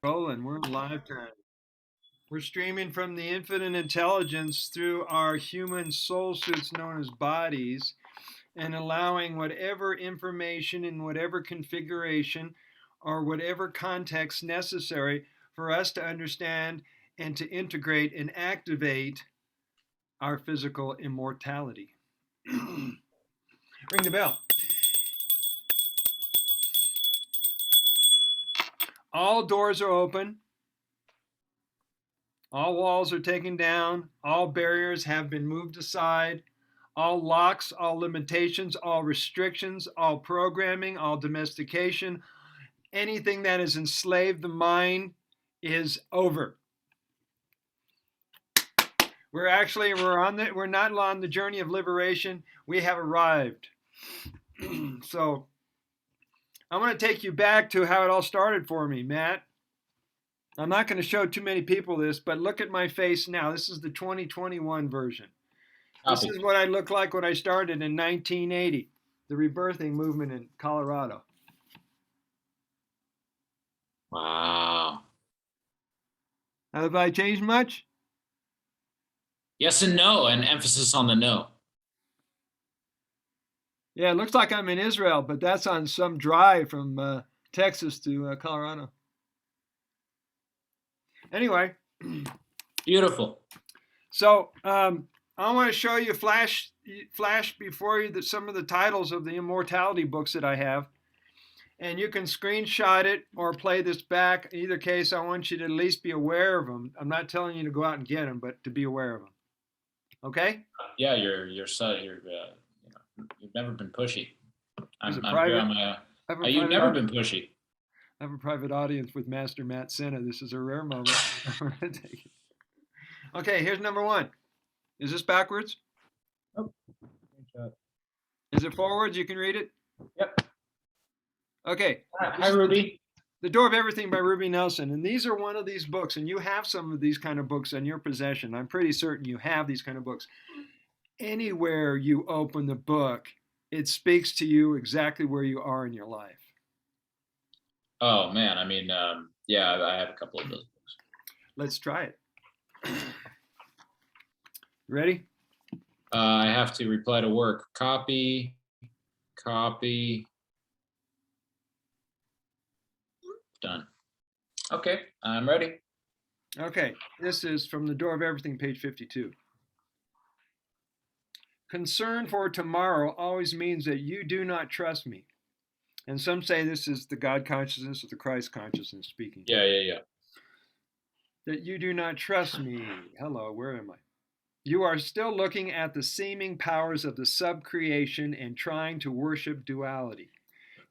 Rolling, we're in live time. We're streaming from the infinite intelligence through our human soul suits known as bodies and allowing whatever information in whatever configuration or whatever context necessary for us to understand and to integrate and activate our physical immortality. Ring the bell. All doors are open. All walls are taken down. All barriers have been moved aside. All locks, all limitations, all restrictions, all programming, all domestication, anything that has enslaved the mind is over. We're not on the journey of liberation. We have arrived. So I want to take you back to how it all started for me, Matt. I'm not going to show too many people this, but look at my face now. This is the 2021 version. This is what I looked like when I started in 1980, the rebirthing movement in Colorado. Wow. Have I changed much? Yes and no, and emphasis on the no. Yeah, it looks like I'm in Israel, but that's on some drive from Texas to Colorado. Anyway. Beautiful. So I want to show you flash before you some of the titles of the Immortality books that I have. And you can screenshot it or play this back. In either case, I want you to at least be aware of them. I'm not telling you to go out and get them, but to be aware of them. Okay? Yeah, you've never been pushy. You've never been pushy. I have a private audience with Master Matt Sena. This is a rare moment. Okay, here's number one. Is this backwards? Nope. Is it forwards? You can read it? Yep. Okay. Hi, Ruby. The Door of Everything by Ruby Nelson. And these are one of these books, and you have some of these kind of books in your possession. I'm pretty certain you have these kind of books. Anywhere you open the book, it speaks to you exactly where you are in your life. Oh, man. I mean, yeah, I have a couple of those books. Let's try it. Ready? I have to reply to work. Copy. Done. Okay, I'm ready. Okay, this is from The Door of Everything, page 52. Concern for tomorrow always means that you do not trust me. And some say this is the God consciousness or the Christ consciousness speaking. Yeah. That you do not trust me. Hello, where am I? You are still looking at the seeming powers of the sub-creation and trying to worship duality.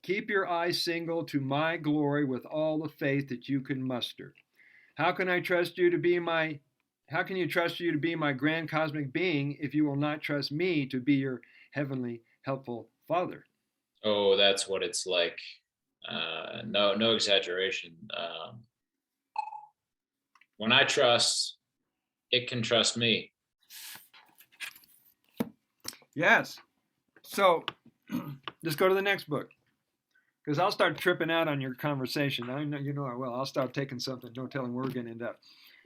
Keep your eyes single to my glory with all the faith that you can muster. How can you trust you to be my grand cosmic being if you will not trust me to be your heavenly helpful Father? Oh, that's what it's like. No exaggeration. When I trust, it can trust me. Yes. So let's go to the next book. Because I'll start tripping out on your conversation. I know you know I will. I'll start taking something, no telling where we're going to end up.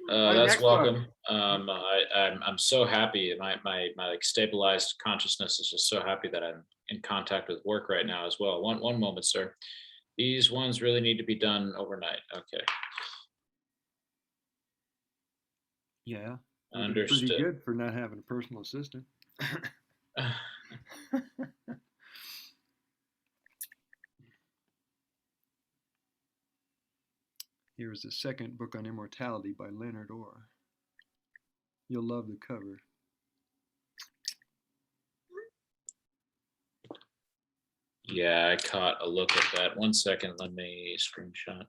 That's welcome. I'm so happy. My like stabilized consciousness is just so happy that I'm in contact with work right now as well. One moment, sir. These ones really need to be done overnight. Okay. Yeah. Understood. Pretty good for not having a personal assistant. Here's the second book on immortality by Leonard Orr. You'll love the cover. Yeah, I caught a look at that. 1 second, let me screenshot.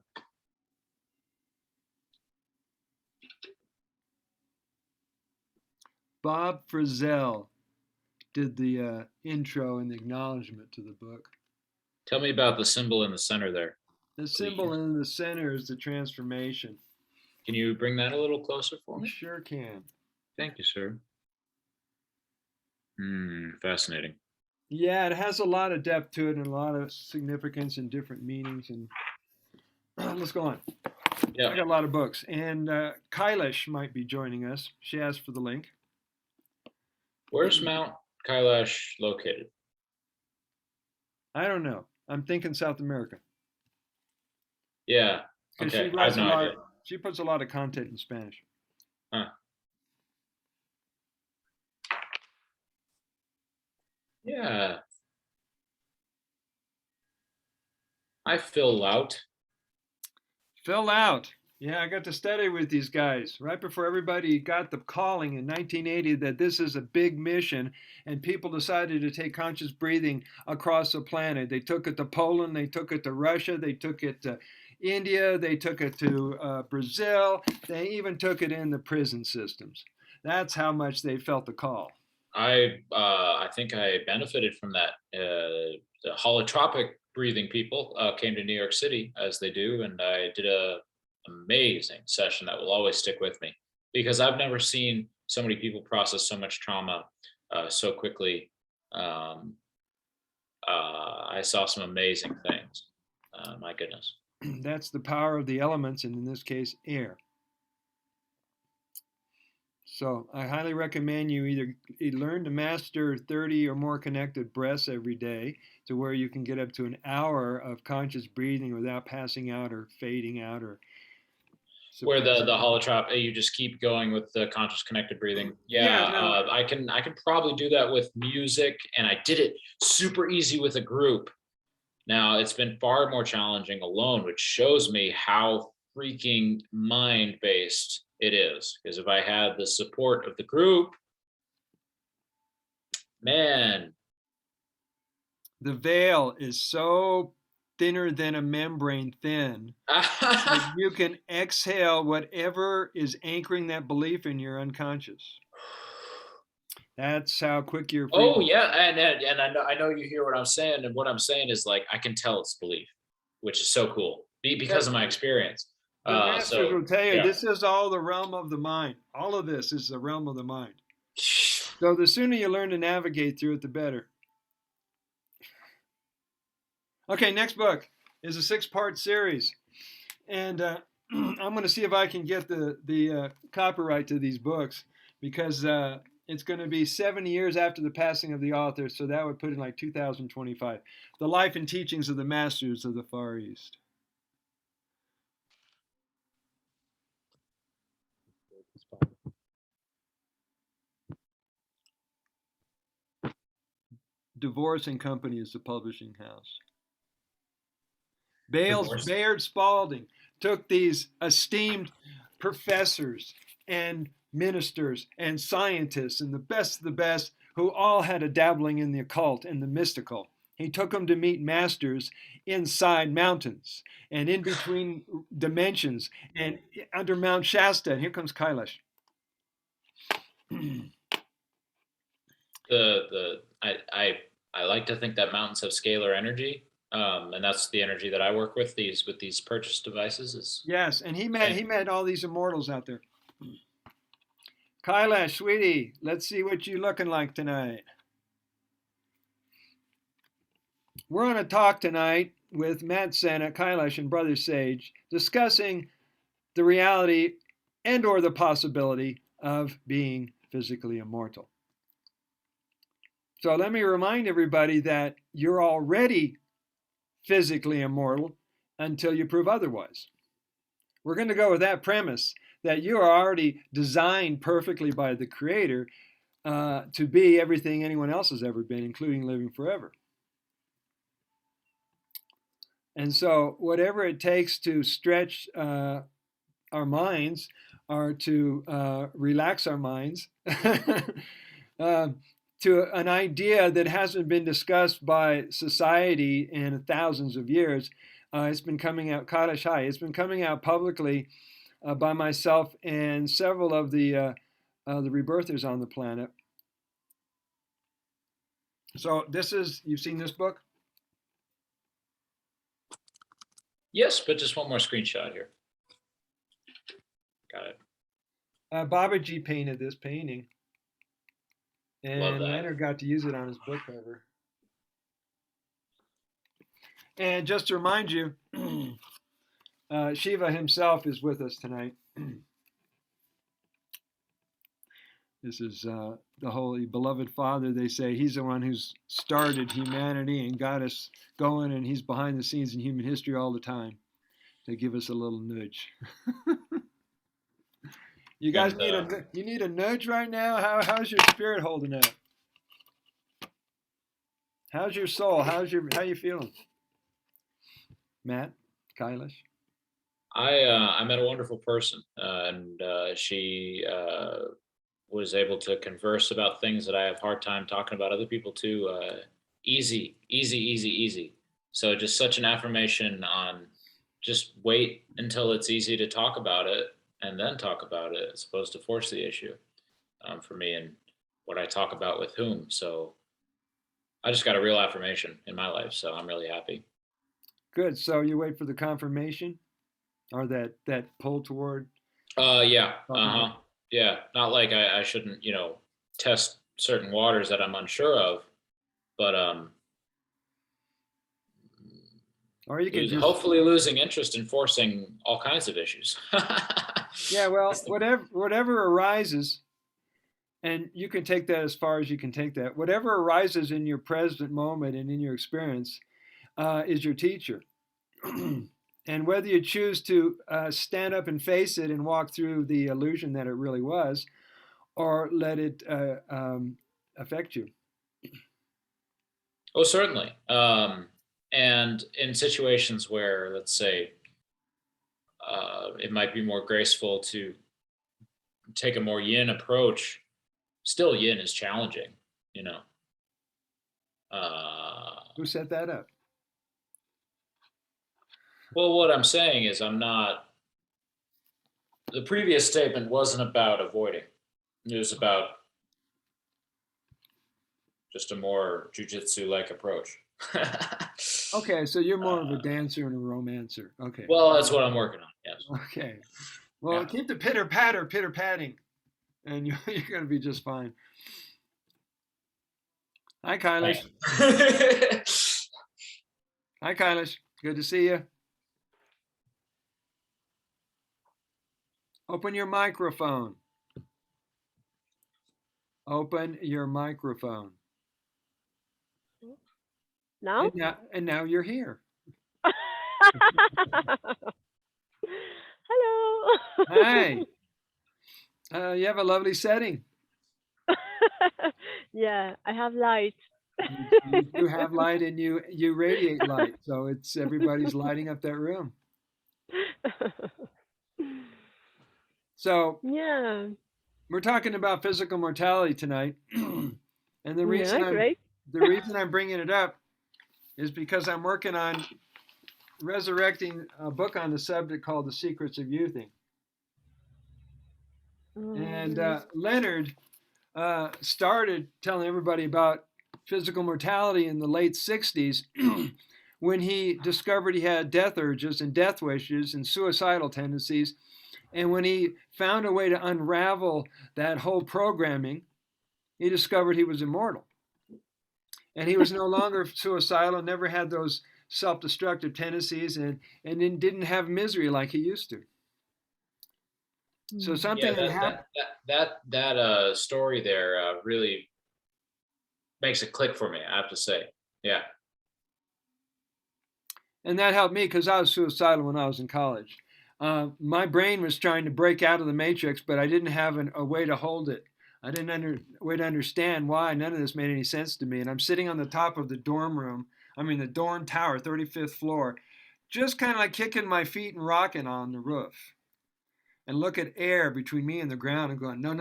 Bob Frizzell did the intro and the acknowledgement to the book. Tell me about the symbol in the center there. The symbol in the center is the transformation. Can you bring that a little closer for me? Sure can. Thank you, sir. Fascinating. Yeah, it has a lot of depth to it and a lot of significance and different meanings. And let's go on. Yeah. I got a lot of books. And Kailash might be joining us. She asked for the link. Where's Mount Kailash located? I don't know. I'm thinking South America Yeah. because she Okay. I have writes a no lot. idea. She puts a lot of content in Spanish. Huh. Yeah. I fill out. Fill out. Yeah, I got to study with these guys right before everybody got the calling in 1980 that this is a big mission, and people decided to take conscious breathing across the planet. They took it to Poland, they took it to Russia, they took it to India, they took it to Brazil, they even took it in the prison systems. That's how much they felt the call. I think I benefited from that. The holotropic breathing people came to New York City as they do, and I did a amazing session that will always stick with me because I've never seen so many people process so much trauma so quickly. Um, I saw some amazing things. My goodness. That's the power of the elements, and in this case, air. So I highly recommend you either learn to master 30 or more connected breaths every day to where you can get up to an hour of conscious breathing without passing out or fading out or Where the suppressing. holotrop, you just keep going with the conscious connected breathing. Yeah, Yeah, no, I can probably do that with music, and I did it super easy with a group. Now it's been far more challenging alone, which shows me how freaking mind based it is. Because if I had the support of the group, man, the veil is so thinner than a membrane thin that you can exhale whatever is anchoring that belief in your unconscious. That's how quick you're free. oh yeah, and I know you hear what I'm saying, and what I'm saying is like I can tell it's belief, which is so cool because of my experience. The masters So will tell you yeah. this is all the realm of the mind. All of this is the realm of the mind. So the sooner you learn to navigate through it, the better. Okay, next book is a 6-part series, and I'm going to see if I can get the copyright to these books because it's going to be 70 years after the passing of the author, so that would put it in like 2025. The life and teachings of the masters of the Far East. Divorce and Company is the publishing house. Divorce. Bayard Spalding took these esteemed professors and ministers and scientists and the best of the best who all had a dabbling in the occult and the mystical. He took them to meet masters inside mountains and in between dimensions and under Mount Shasta. And here comes Kailash. I like to think that mountains have scalar energy, and that's the energy that I work with these purchase devices. Is Yes, and he met all these immortals out there. Kailash, sweetie, let's see what you looking like tonight. We're on a talk tonight with Matt Sena, Kailash, and Brother Sage, discussing the reality and or the possibility of being physically immortal. So let me remind everybody that you're already physically immortal until you prove otherwise. We're going to go with that premise that you are already designed perfectly by the Creator to be everything anyone else has ever been, including living forever. And so, whatever it takes to stretch our minds or to relax our minds to an idea that hasn't been discussed by society in thousands of years, it's been coming out, Kailash High, it's been coming out publicly by myself and several of the rebirthers on the planet. So, this is, you've seen this book? yes, but just one more screenshot here. Got it. Babaji painted this painting, and Leonard got to use it on his book cover. And just to remind you, Shiva himself is with us tonight. This is the Holy Beloved Father. They say he's the one who's started humanity and got us going, and he's behind the scenes in human history all the time to give us a little nudge. You guys need a nudge right now? How's your spirit holding up? How's your soul? How you feeling? Matt, Kailash? I met a wonderful person, and she was able to converse about things that I have a hard time talking about other people too. Easy, easy, easy, easy. So just such an affirmation on just wait until it's easy to talk about it and then talk about it, as opposed to force the issue for me and what I talk about with whom. So I just got a real affirmation in my life, so I'm really happy. Good. So you wait for the confirmation, or that pull toward. Yeah. Uh-huh. Yeah. Not like I shouldn't, test certain waters that I'm unsure of, but or you can just hopefully losing interest in forcing all kinds of issues. Yeah, well, whatever arises, and you can take that as far as you can take that. Whatever arises in your present moment and in your experience is your teacher. And whether you choose to stand up and face it and walk through the illusion that it really was, or let it affect you. Oh, certainly. And in situations where, let's say, it might be more graceful to take a more yin approach, still yin is challenging, you know. Who set that up? Well, what I'm saying is the previous statement wasn't about avoiding. It was about just a more jujitsu-like approach. Okay, so you're more of a dancer and a romancer. Okay. Well, that's what I'm working on, yes. Okay. Well, keep the pitter-patting, and you're going to be just fine. Hi, Kailash. Hi, Kailash. Good to see you. Open your microphone. Open your microphone. Now? And now you're here. Hello. Hi. You have a lovely setting. Yeah, I have light. You have light, and you radiate light. So it's everybody's lighting up that room. So Yeah. we're talking about physical mortality tonight, and the reason Great. I'm bringing it up is because I'm working on resurrecting a book on the subject called The Secrets of Youthing. And Leonard started telling everybody about physical mortality in the late 60s when he discovered he had death urges and death wishes and suicidal tendencies. And when he found a way to unravel that whole programming, he discovered he was immortal. And he was no longer suicidal, never had those self-destructive tendencies, and didn't have misery like he used to. So something that story there really makes it click for me, I have to say. Yeah. And that helped me because I was suicidal when I was in college. My brain was trying to break out of the matrix, but I didn't have a way to hold it. I didn't way to understand why. None of this made any sense to me. And I'm sitting on the top of the dorm tower, 35th floor, just kind of like kicking my feet and rocking on the roof. And look at air between me and the ground and going, no.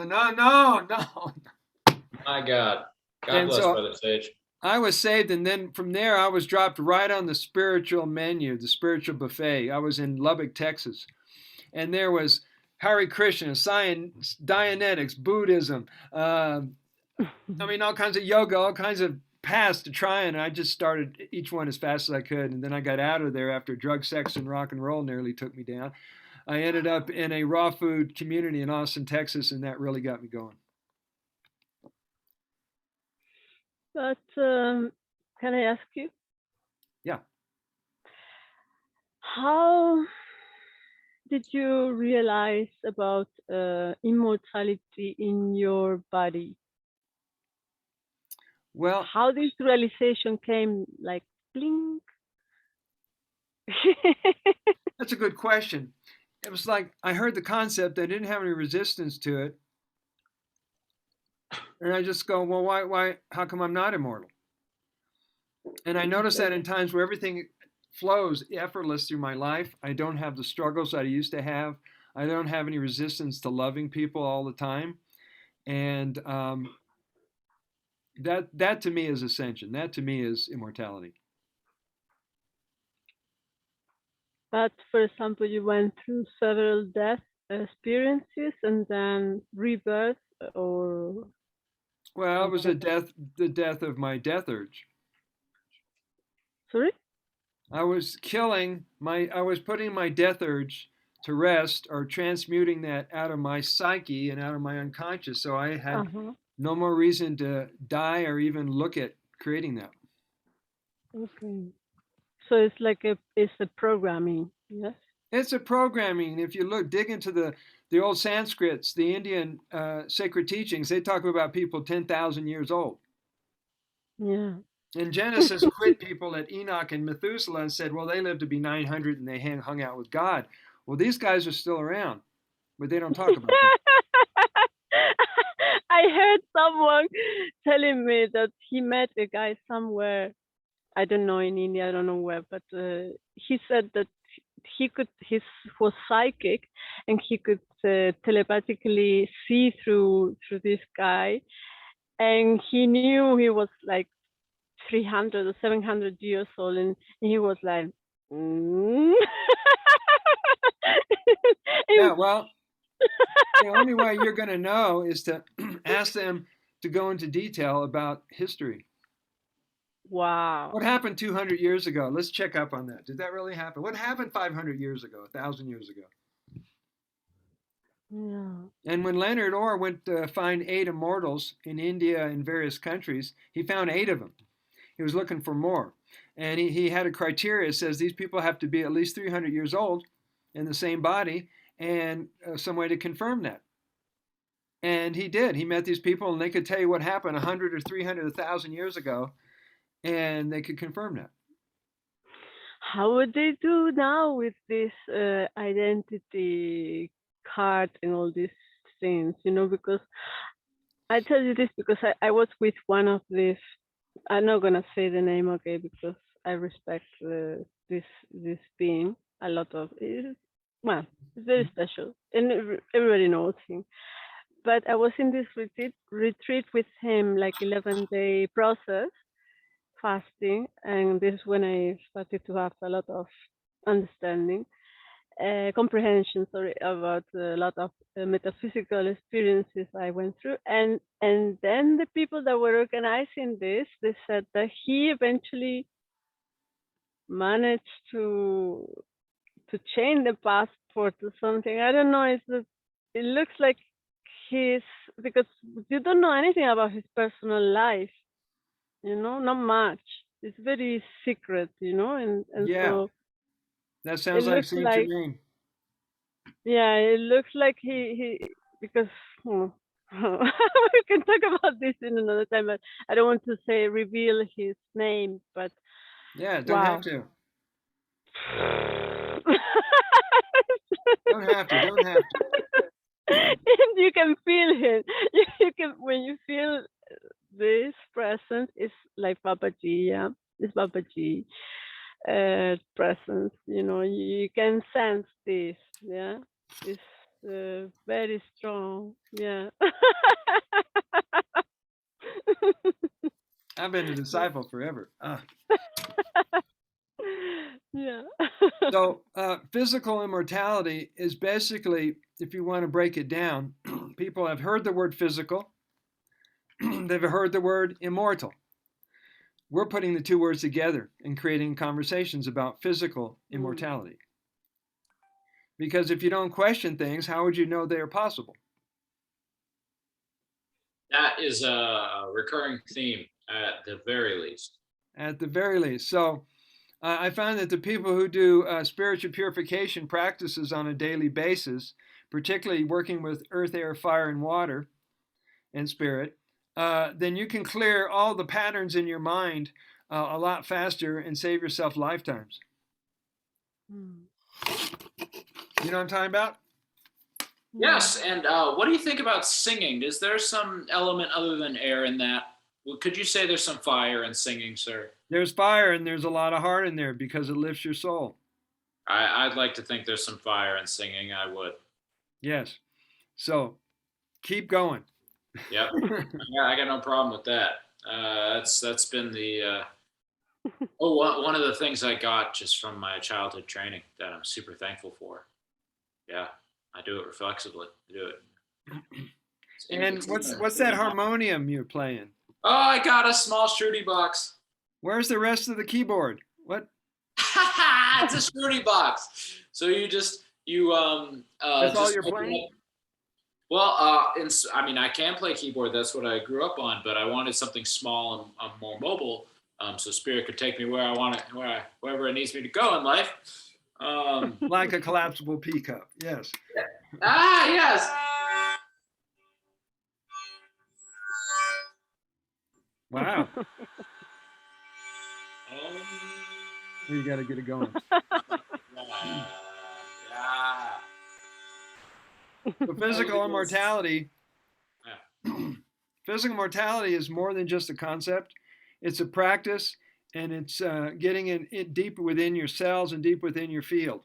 My God. God bless Brother Sage. I was saved, and then from there I was dropped right on the spiritual menu, the spiritual buffet. I was in Lubbock, Texas, and there was Hare Krishna, science, Dianetics, Buddhism, all kinds of yoga, all kinds of paths to try, and I just started each one as fast as I could, and then I got out of there after drug, sex, and rock and roll nearly took me down. I ended up in a raw food community in Austin, Texas, and that really got me going. But can I ask you? Yeah. How did you realize about immortality in your body? Well, How this realization came, like, blink? that's a good question. It was like I heard the concept, I didn't have any resistance to it, and I just go, well, why, how come I'm not immortal? And I notice that in times where everything flows effortless through my life, I don't have the struggles that I used to have. I don't have any resistance to loving people all the time, and that to me is ascension. That to me is immortality. But for example, you went through several death experiences and then rebirth, or Well, it was okay. the death of my death urge. Sorry? I was I was putting my death urge to rest or transmuting that out of my psyche and out of my unconscious. So I had Uh-huh. no more reason to die or even look at creating that. Okay. So it's a programming, yes? It's a programming. If you dig into the old Sanskrits, the Indian sacred teachings, they talk about people 10,000 years old. Yeah. And Genesis quit people at Enoch and Methuselah and said, well, they lived to be 900 and they hung out with God. Well, these guys are still around, but they don't talk about them. I heard someone telling me that he met a guy somewhere. I don't know, in India, I don't know where, but he said that he was psychic, and he could telepathically see through this guy, and he knew he was like 300 or 700 years old, and he was like, mm. Yeah, well, the only way you're going to know is to ask them to go into detail about history. Wow. What happened 200 years ago? Let's check up on that. Did that really happen? What happened 500 years ago, 1,000 years ago? Yeah. And when Leonard Orr went to find 8 immortals in India and various countries, he found 8 of them. He was looking for more. And he had a criteria that says these people have to be at least 300 years old in the same body, and some way to confirm that. And he did. He met these people, and they could tell you what happened 100 or 300, 1,000 years ago, and they could confirm that. How would they do now with this identity card and all these things? Because I tell you this because I was with one of these. I'm not gonna say the name, okay, because I respect this being a lot of. Well, it's very special, and everybody knows him. But I was in this retreat with him, like 11-day process fasting, and this is when I started to have a lot of understanding, comprehension, sorry, about a lot of metaphysical experiences I went through, and then the people that were organizing this, they said that he eventually managed to change the passport or something. I don't know. It looks like he's, because you don't know anything about his personal life, not much. It's very secret, and Yeah, so that it sounds like looks Saint like, Germain. yeah, it looks like he because we can talk about this in another time, but I don't want to say reveal his name, but Yeah, don't have wow. to. Don't have to. Don't have to. And you can feel it. You can, when you feel this presence, it's like Babaji, yeah. It's Babaji presence. You can sense this, yeah. It's very strong, yeah. I've been a disciple forever. Yeah. So, physical immortality is basically, if you want to break it down, people have heard the word physical, they've heard the word immortal. We're putting the two words together and creating conversations about physical immortality. Because if you don't question things, how would you know they are possible? That is a recurring theme at the very least. At the very least. So, I found that the people who do spiritual purification practices on a daily basis, particularly working with earth, air, fire, and water and spirit, then you can clear all the patterns in your mind a lot faster and save yourself lifetimes. You know what I'm talking about? Yes, and what do you think about singing? Is there some element other than air in that? Well, could you say there's some fire in singing, sir? There's fire and there's a lot of heart in there because it lifts your soul. I'd like to think there's some fire in singing. I would. Yes. So keep going. Yep. Yeah, I got no problem with that. That's been the one of the things I got just from my childhood training that I'm super thankful for. Yeah, I do it reflexively. I do it. And what's that harmonium you're playing? Oh, I got a small Shruti box. Where's the rest of the keyboard? What? It's a Shruti box. So you that's all you're playing? Well, I mean, I can play keyboard. That's what I grew up on. But I wanted something small and more mobile, so Spirit could take me where I want it, wherever it needs me to go in life. Like a collapsible pea cup. Yes. Yes. Wow. You got to get it going. So physical immortality. Physical immortality is more than just a concept. It's a practice, and it's getting it deep within your cells and deep within your field.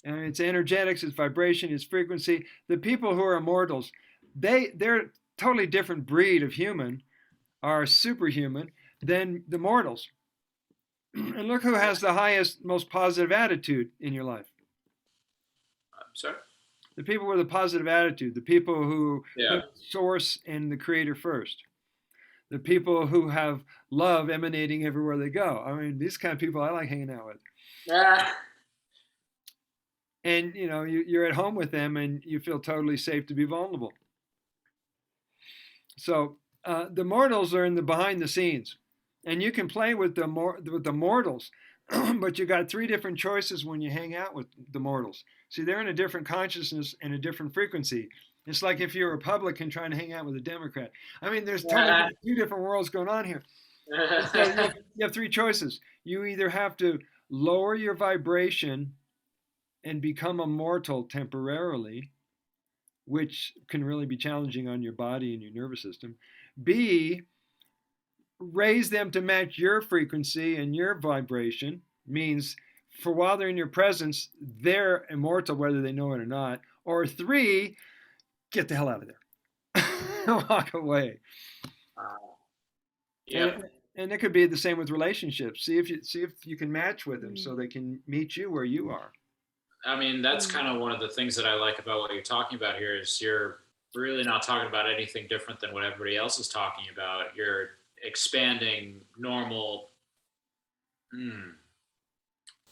And it's energetics, it's vibration, it's frequency. The people who are immortals, they're a totally different breed of human, are superhuman, than the mortals. And look who has the highest, most positive attitude in your life. Sorry? The people with a positive attitude, the people who Yeah. put source and the creator first, the people who have love emanating everywhere they go. I mean, these kind of people I like hanging out with. Yeah. And you know, you're at home with them and you feel totally safe to be vulnerable. So the mortals are in the behind the scenes, and you can play with the mortals, but you got three different choices when you hang out with the mortals. See, they're in a different consciousness and a different frequency. It's like if you're a Republican trying to hang out with a Democrat. I mean, there's totally two different worlds going on here. So you have three choices. You either have to lower your vibration and become immortal temporarily, which can really be challenging on your body and your nervous system. B, raise them to match your frequency and your vibration, means for while they're in your presence, they're immortal whether they know it or not. Or three, get the hell out of there. Walk away. Yeah. And it could be the same with relationships. See if you can match with them so they can meet you where you are. I mean, that's kind of one of the things that I like about what you're talking about here is you're really not talking about anything different than what everybody else is talking about. You're expanding normal,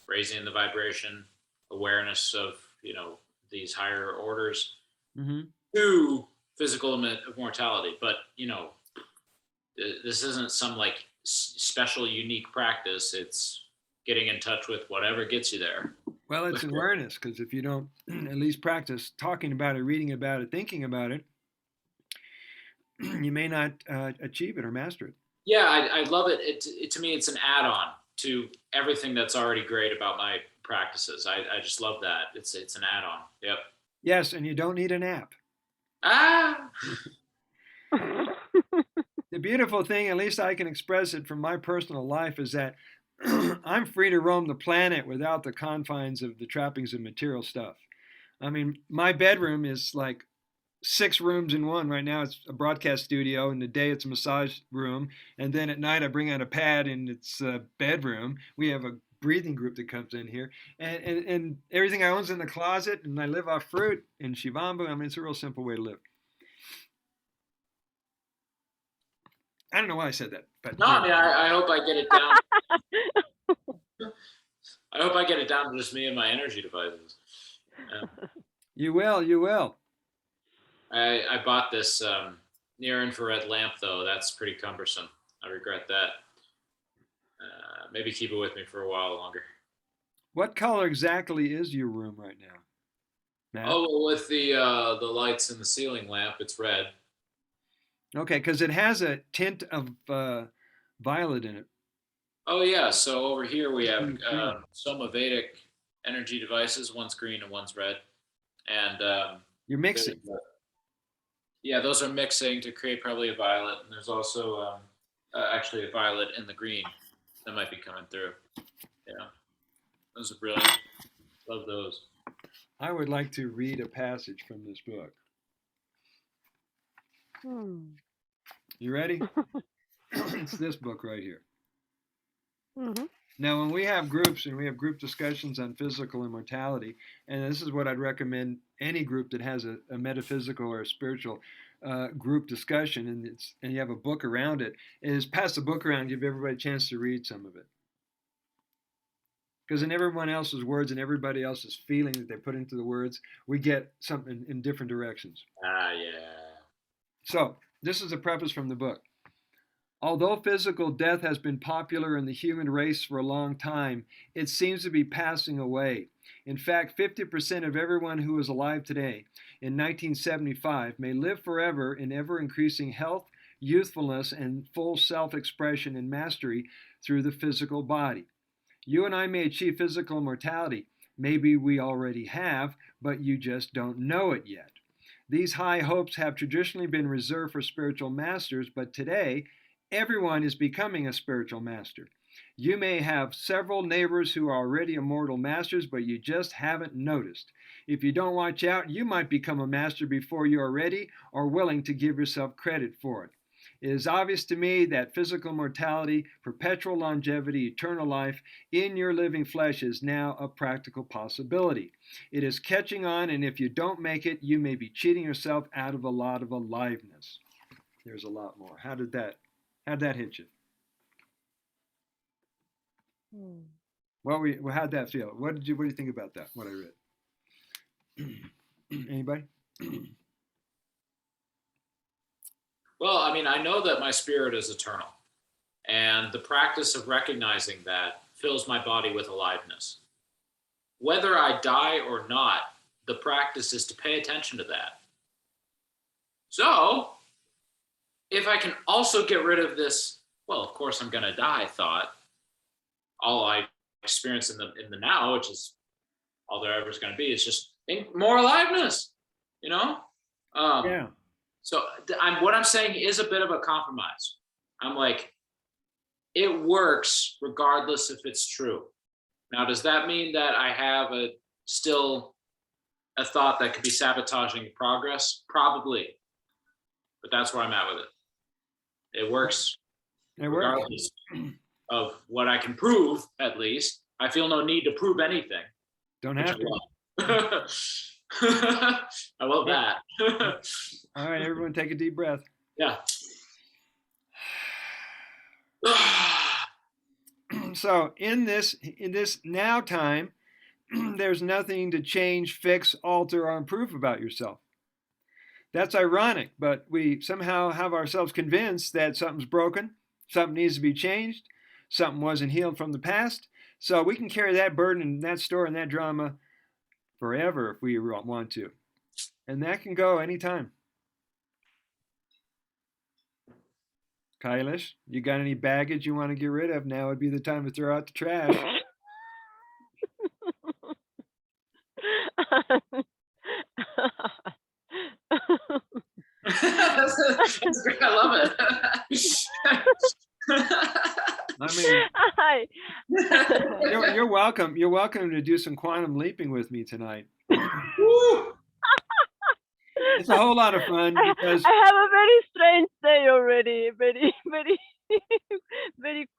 raising the vibration, awareness of, these higher orders to physical immortality. But, this isn't some like special, unique practice. It's getting in touch with whatever gets you there. Well, it's awareness, because if you don't at least practice talking about it, reading about it, thinking about it, you may not achieve it or master it. Yeah, I love it. To me, it's an add-on to everything that's already great about my practices. I just love that. It's an add-on. Yep. Yes, and you don't need an app. The beautiful thing, at least I can express it from my personal life, is that I'm free to roam the planet without the confines of the trappings of material stuff. I mean, my bedroom is like 6 rooms in one. Right now it's a broadcast studio. In the day it's a massage room. And then at night I bring out a pad and it's a bedroom. We have a breathing group that comes in here. And everything I own's in the closet, and I live off fruit and shivambu. I mean, it's a real simple way to live. I don't know why I said that. But no, I mean, I hope I get it down. I hope I get it down to just me and my energy devices. Yeah. You will. I bought this near infrared lamp, though. That's pretty cumbersome. I regret that. maybe keep it with me for a while longer. What color exactly is your room right now, Matt? Oh, well, with the lights in the ceiling lamp, it's red. Okay, because it has a tint of violet in it. Oh yeah, so over here we have Green. Soma Vedic energy devices. One's green and one's red, and You're mixing. yeah, those are mixing to create probably a violet, and there's also actually a violet in the green that might be coming through. Yeah, those are brilliant. Love those. I would like to read a passage from this book. You ready? It's this book right here. Mm-hmm. Now, when we have groups and we have group discussions on physical immortality, and this is what I'd recommend any group that has a metaphysical or a spiritual group discussion, and you have a book around it, is pass the book around, give everybody a chance to read some of it. Because in everyone else's words and everybody else's feeling that they put into the words, we get something in different directions. Yeah. So, this is a preface from the book. Although physical death has been popular in the human race for a long time, it seems to be passing away. In fact, 50% of everyone who is alive today in 1975 may live forever in ever-increasing health, youthfulness, and full self-expression and mastery through the physical body. You and I may achieve physical immortality. Maybe we already have, but you just don't know it yet. These high hopes have traditionally been reserved for spiritual masters, but today, everyone is becoming a spiritual master. You may have several neighbors who are already immortal masters, but you just haven't noticed. If you don't watch out, you might become a master before you are ready or willing to give yourself credit for it. It is obvious to me that physical mortality, perpetual longevity, eternal life in your living flesh is now a practical possibility. It is catching on, and if you don't make it, you may be cheating yourself out of a lot of aliveness. There's a lot more. How'd that hit you? How'd that feel? What do you think about that? What I read? Anybody? Well, I mean, I know that my spirit is eternal, and the practice of recognizing that fills my body with aliveness. Whether I die or not, the practice is to pay attention to that. So, if I can also get rid of this, well, of course I'm going to die thought, all I experience in the now, which is all there ever is going to be, is just more aliveness, you know? Yeah. So what I'm saying is a bit of a compromise. I'm like, it works regardless if it's true. Now, does that mean that I have still a thought that could be sabotaging progress? Probably. But that's where I'm at with it. It works regardless of what I can prove, at least. I feel no need to prove anything. Don't have to. I love that. All right, everyone take a deep breath. Yeah. So in this now time, there's nothing to change, fix, alter, or improve about yourself. That's ironic, but we somehow have ourselves convinced that something's broken, something needs to be changed, something wasn't healed from the past. So we can carry that burden and that story and that drama forever if we want to. And that can go anytime. Kailash, you got any baggage you want to get rid of? Now would be the time to throw out the trash. That's great. I love it. I mean, you're welcome. You're welcome to do some quantum leaping with me tonight. It's a whole lot of fun because I have a very strange day already. Very, very, very.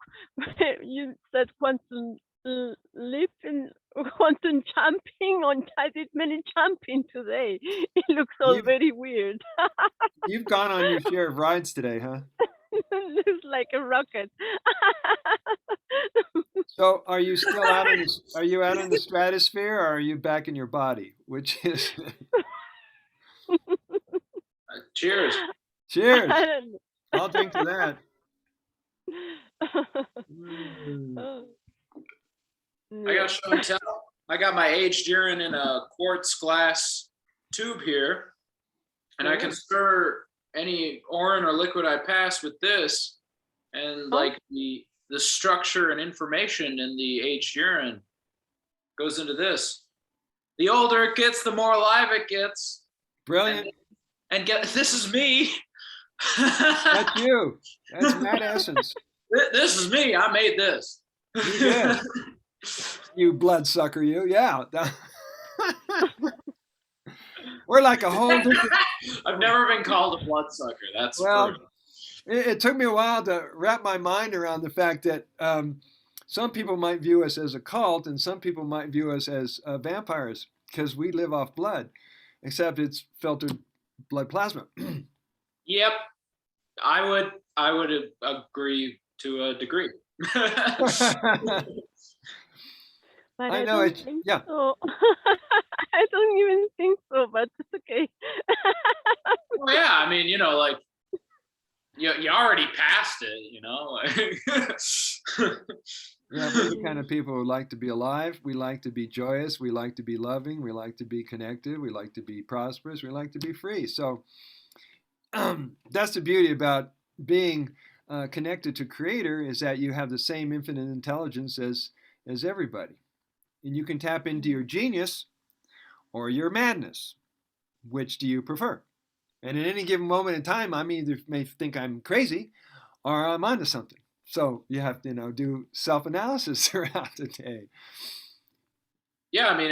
You said quantum leap and quantum jumping. I did many jumping today. It looks all very weird. You've gone on your share of rides today, huh? It looks like a rocket. So, are you still out in the stratosphere, or are you back in your body? Which is Cheers. Cheers. I'll drink to that. Oh, I got show and tell. I got my aged urine in a quartz glass tube here, and I can stir any urine or liquid I pass with this, and like the structure and information in the aged urine goes into this. The older it gets, the more alive it gets. Brilliant. And get this is me. That's you. That's Matt Essence. This is me. I made this. You did. You bloodsucker, you. Yeah. We're like a whole different. I've never been called a bloodsucker. That's well. It took me a while to wrap my mind around the fact that some people might view us as a cult, and some people might view us as vampires because we live off blood, except it's filtered blood plasma. Yep, I would agree to a degree. But I know don't think so. I don't even think so, but it's okay. Well, yeah, I mean, you know, like you already passed it, you know. Yeah, we're the kind of people who like to be alive. We like to be joyous. We like to be loving. We like to be connected. We like to be prosperous. We like to be free. So that's the beauty about being connected to Creator, is that you have the same infinite intelligence as everybody. And you can tap into your genius or your madness. Which do you prefer? And at any given moment in time, I may think I'm crazy or I'm onto something. So you have to, do self-analysis throughout the day. Yeah, I mean,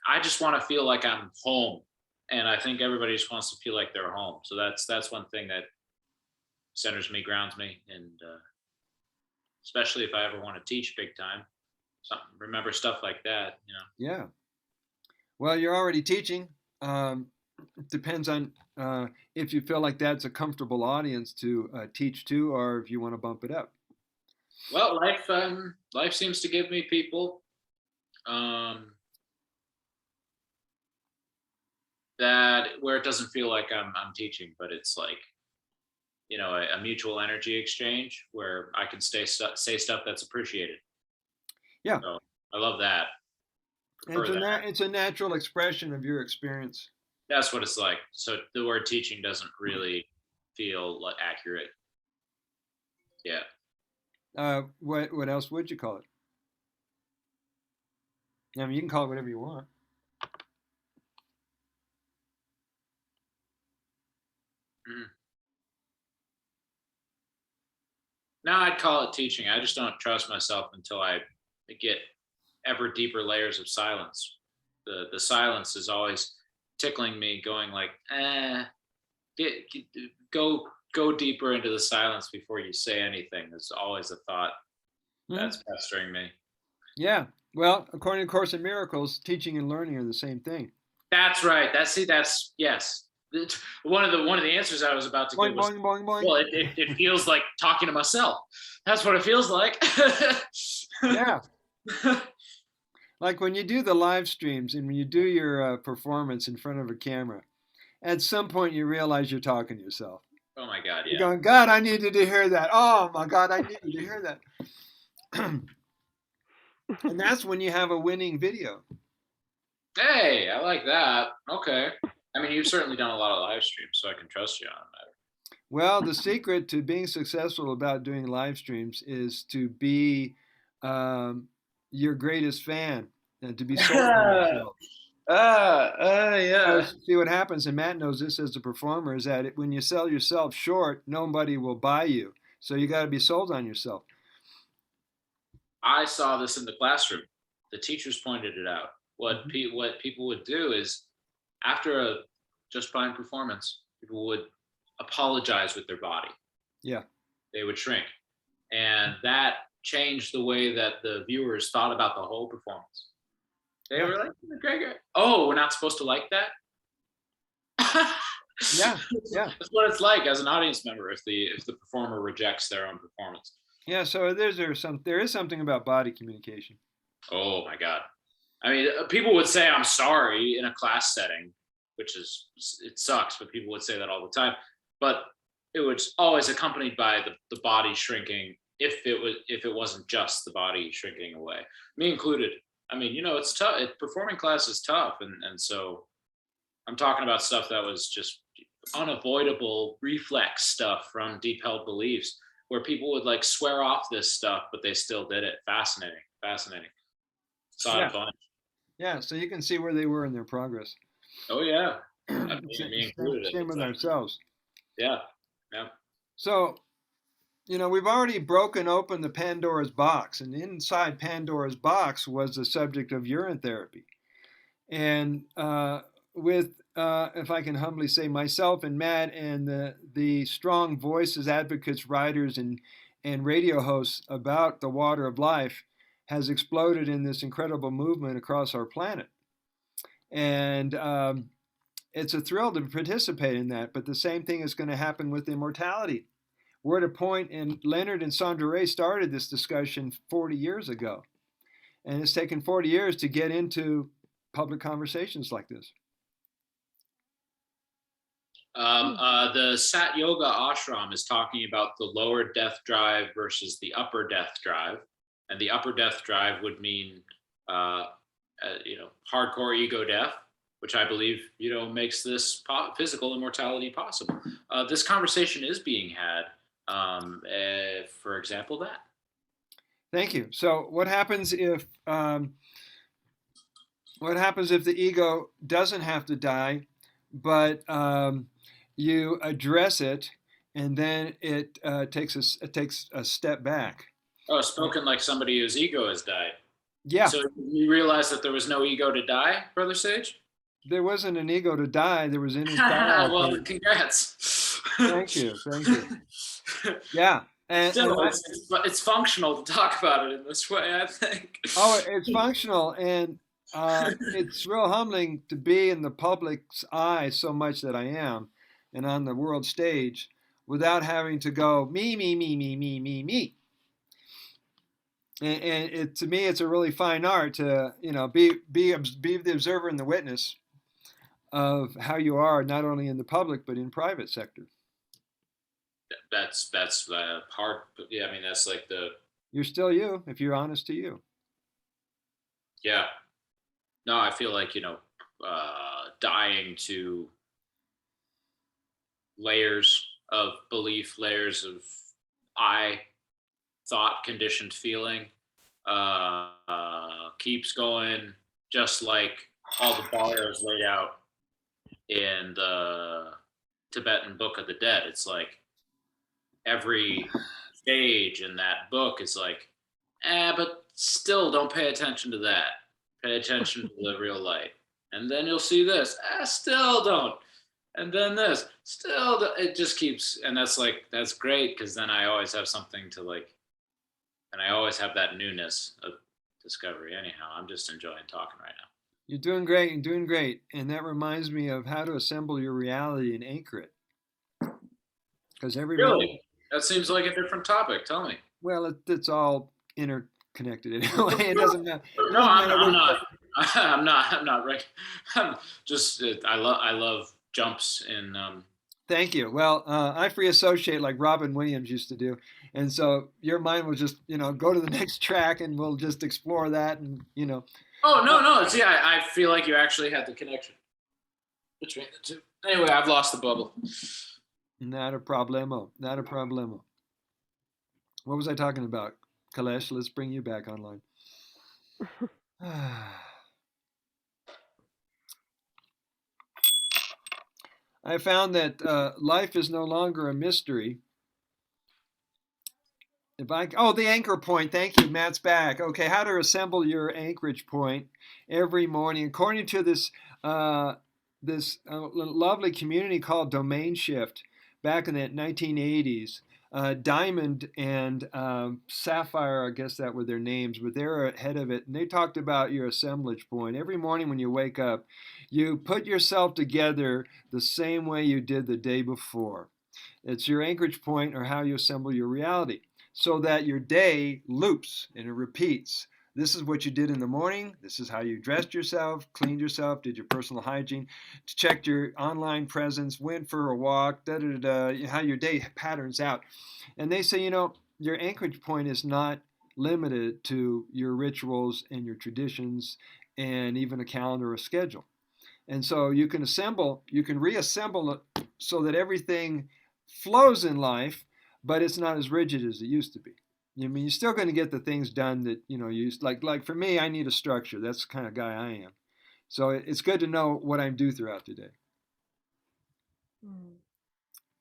I just want to feel like I'm home, and I think everybody just wants to feel like they're home. So that's one thing that centers me, grounds me, and especially if I ever want to teach big time, remember stuff like that, Yeah. Well, you're already teaching. It depends on if you feel like that's a comfortable audience to teach to, or if you want to bump it up. Well, life seems to give me people that where it doesn't feel like I'm teaching, but it's like, a mutual energy exchange where I can say stuff that's appreciated. Yeah. So I love that. It's a natural expression of your experience. That's what it's like. So the word teaching doesn't really feel like accurate. Yeah. What else would you call it? I mean, you can call it whatever you want. No, I'd call it teaching. I just don't trust myself until I get ever deeper layers of silence. The silence is always tickling me, going like, go deeper into the silence before you say anything. Is always a thought that's pestering me. Yeah. Well, according to Course in Miracles, teaching and learning are the same thing. That's right. That's yes. One of the answers I was about to give was, well, it feels like talking to myself. That's what it feels like. Yeah. Like when you do the live streams and when you do your performance in front of a camera, at some point you realize you're talking to yourself. Oh my God, yeah. You're going, God, I needed to hear that. Oh my God, I needed to hear that. And that's when you have a winning video. Hey, I like that. Okay. I mean, you've certainly done a lot of live streams, so I can trust you on that. Well, the secret to being successful about doing live streams is to be your greatest fan and to be sold on yourself. Yeah. See what happens, and Matt knows this as a performer, is that when you sell yourself short, nobody will buy you. So you got to be sold on yourself. I saw this in the classroom. The teachers pointed it out. What people would do is, after a just fine performance, people would apologize with their body. Yeah. They would shrink. And that changed the way that the viewers thought about the whole performance. They were like, Gregor, we're not supposed to like that? Yeah. That's what it's like as an audience member if the performer rejects their own performance. Yeah, so there is something about body communication. Oh my God. I mean, people would say I'm sorry in a class setting, it sucks, but people would say that all the time. But it was always accompanied by the body shrinking if it wasn't just the body shrinking away, me included. I mean, it's tough. Performing class is tough, and so I'm talking about stuff that was just unavoidable reflex stuff from deep held beliefs, where people would like swear off this stuff, but they still did it. Fascinating. Saw it a bunch. Yeah, so you can see where they were in their progress. Oh yeah, me included. Same with ourselves. Yeah. So, we've already broken open the Pandora's box, and inside Pandora's box was the subject of urine therapy. And with, if I can humbly say, myself and Matt and the strong voices, advocates, writers, and radio hosts about the water of life has exploded in this incredible movement across our planet. And it's a thrill to participate in that, but the same thing is going to happen with immortality. We're at a point, and Leonard and Sandra Ray started this discussion 40 years ago. And it's taken 40 years to get into public conversations like this. The Sat Yoga ashram is talking about the lower death drive versus the upper death drive. And the upper death drive would mean, hardcore ego death, which I believe, makes this physical immortality possible. This conversation is being had, for example, that. Thank you. So what happens if the ego doesn't have to die, but you address it, and then it takes a step back? Oh, spoken like somebody whose ego has died. Yeah. So you realize that there was no ego to die, Brother Sage? There wasn't an ego to die. There was an entire. Well, congrats. Thank you. Yeah. And still, it's functional to talk about it in this way, I think. Oh, it's functional, and it's real humbling to be in the public's eye so much that I am, and on the world stage, without having to go me. And to me, it's a really fine art to be the observer and the witness of how you are, not only in the public but in private sector. That's hard. Yeah, I mean, that's like you're still you if you're honest to you. Yeah. No, I feel like dying to layers of belief, layers of thought, conditioned feeling, keeps going, just like all the bars laid out in the Tibetan Book of the Dead. It's like every stage in that book is like, but still don't pay attention to that. Pay attention to the real light. And then you'll see this. Still don't. And then this. Still, it just keeps. And that's great, because then I always have something to and I always have that newness of discovery. Anyhow, I'm just enjoying talking right now. You're doing great. And that reminds me of how to assemble your reality and anchor it. Because Really? That seems like a different topic. Tell me. Well, it's all interconnected anyway. It doesn't matter. No, I'm not right. I'm just, I love jumps in. Thank you. Well, I free associate like Robin Williams used to do. And so your mind will just, go to the next track, and we'll just explore that, and. Oh, no. See, I feel like you actually had the connection between the two. Anyway, I've lost the bubble. Not a problemo. What was I talking about? Kailash, let's bring you back online. I found that life is no longer a mystery. The anchor point. Thank you, Matt's back. Okay, how to assemble your anchorage point every morning, according to this lovely community called Domain Shift. Back in the 1980s, Diamond and Sapphire, I guess that were their names, but they're ahead of it. And they talked about your assemblage point. Every morning when you wake up, you put yourself together the same way you did the day before. It's your anchorage point, or how you assemble your reality, so that your day loops and it repeats. This is what you did in the morning. This is how you dressed yourself, cleaned yourself, did your personal hygiene, checked your online presence, went for a walk, how your day patterns out. And they say, your anchorage point is not limited to your rituals and your traditions and even a calendar or schedule. And so you can reassemble it so that everything flows in life, but it's not as rigid as it used to be. I mean, you're still going to get the things done that you used. Like for me, I need a structure. That's the kind of guy I am. So it's good to know what I do throughout the day. Mm.